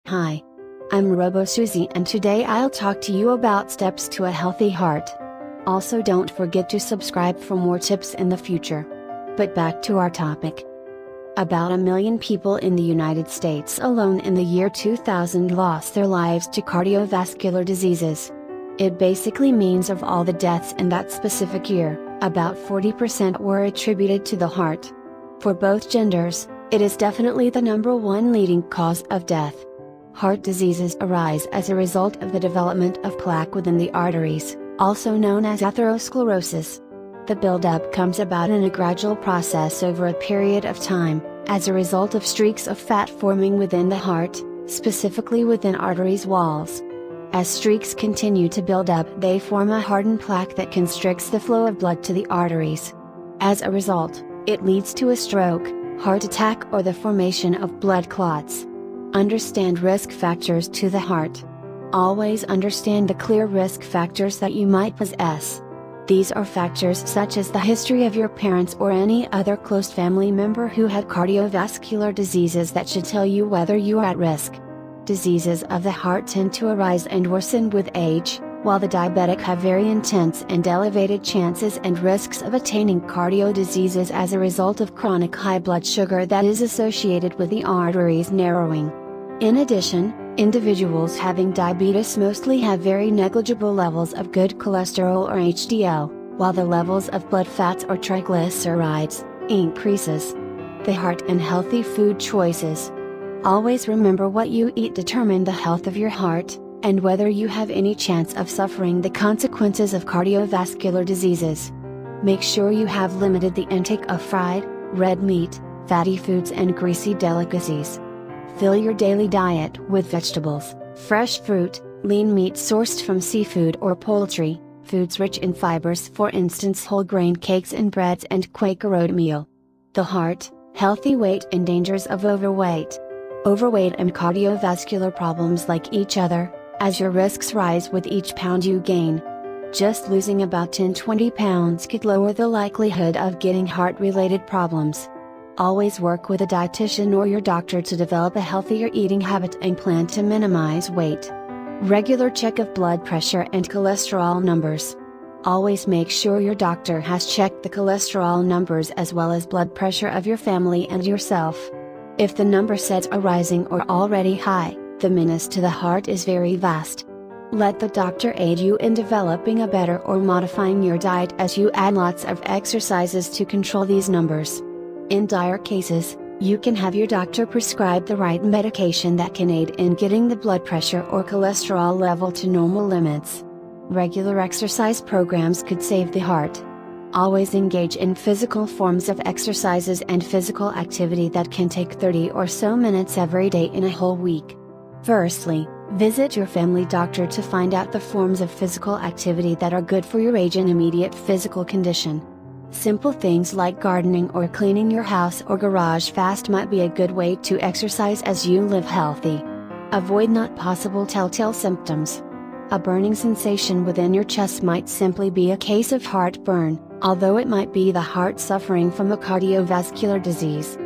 Hi. I'm robo-Suzie and today I'll talk to you about steps to a healthy heart. Also don't forget to subscribe for more tips in the future. But back to our topic. About 1 million people in the United States alone in the year 2000 lost their lives to cardiovascular diseases. It basically means of all the deaths in that specific year, about 40% were attributed to the heart. For both genders, it is definitely the #1 leading cause of death. Heart diseases arise as a result of the development of plaque within the arteries, also known as atherosclerosis. The buildup comes about in a gradual process over a period of time, as a result of streaks of fat forming within the heart, specifically within arteries walls. As streaks continue to build up, they form a hardened plaque that constricts the flow of blood to the arteries. As a result, it leads to a stroke, heart attack, or the formation of blood clots. Understand risk factors to the heart. Always understand the clear risk factors that you might possess. These are factors such as the history of your parents or any other close family member who had cardiovascular diseases that should tell you whether you are at risk. Diseases of the heart tend to arise and worsen with age, while the diabetic have very intense and elevated chances and risks of attaining cardio diseases as a result of chronic high blood sugar that is associated with the arteries narrowing. In addition, individuals having diabetes mostly have very negligible levels of good cholesterol or HDL, while the levels of blood fats or triglycerides increases. The heart and healthy food choices. Always remember what you eat determine the health of your heart, and whether you have any chance of suffering the consequences of cardiovascular diseases. Make sure you have limited the intake of fried, red meat, fatty foods and greasy delicacies. Fill your daily diet with vegetables, fresh fruit, lean meat sourced from seafood or poultry, foods rich in fibers, for instance whole grain cakes and breads and Quaker oatmeal. The heart, healthy weight and dangers of overweight. Overweight and cardiovascular problems like each other, as your risks rise with each pound you gain. Just losing about 10-20 pounds could lower the likelihood of getting heart-related problems. Always work with a dietitian or your doctor to develop a healthier eating habit and plan to minimize weight. Regular check of blood pressure and cholesterol numbers. Always make sure your doctor has checked the cholesterol numbers as well as blood pressure of your family and yourself. If the number sets are rising or already high, the menace to the heart is very vast. Let the doctor aid you in developing a better or modifying your diet as you add lots of exercises to control these numbers. In dire cases, you can have your doctor prescribe the right medication that can aid in getting the blood pressure or cholesterol level to normal limits. Regular exercise programs could save the heart. Always engage in physical forms of exercises and physical activity that can take 30 or so minutes every day in a whole week. Firstly, visit your family doctor to find out the forms of physical activity that are good for your age and immediate physical condition. Simple things like gardening or cleaning your house or garage fast might be a good way to exercise as you live healthy. Avoid not possible telltale symptoms. A burning sensation within your chest might simply be a case of heartburn, although it might be the heart suffering from a cardiovascular disease.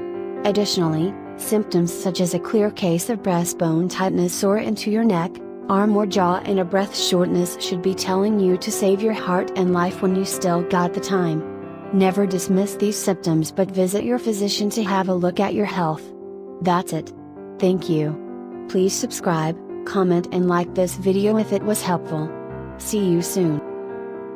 Additionally, symptoms such as a clear case of breastbone tightness or into your neck, arm or jaw and a breath shortness should be telling you to save your heart and life when you still got the time. Never dismiss these symptoms but visit your physician to have a look at your health. That's it. Thank you. Please subscribe, comment and like this video if it was helpful. See you soon.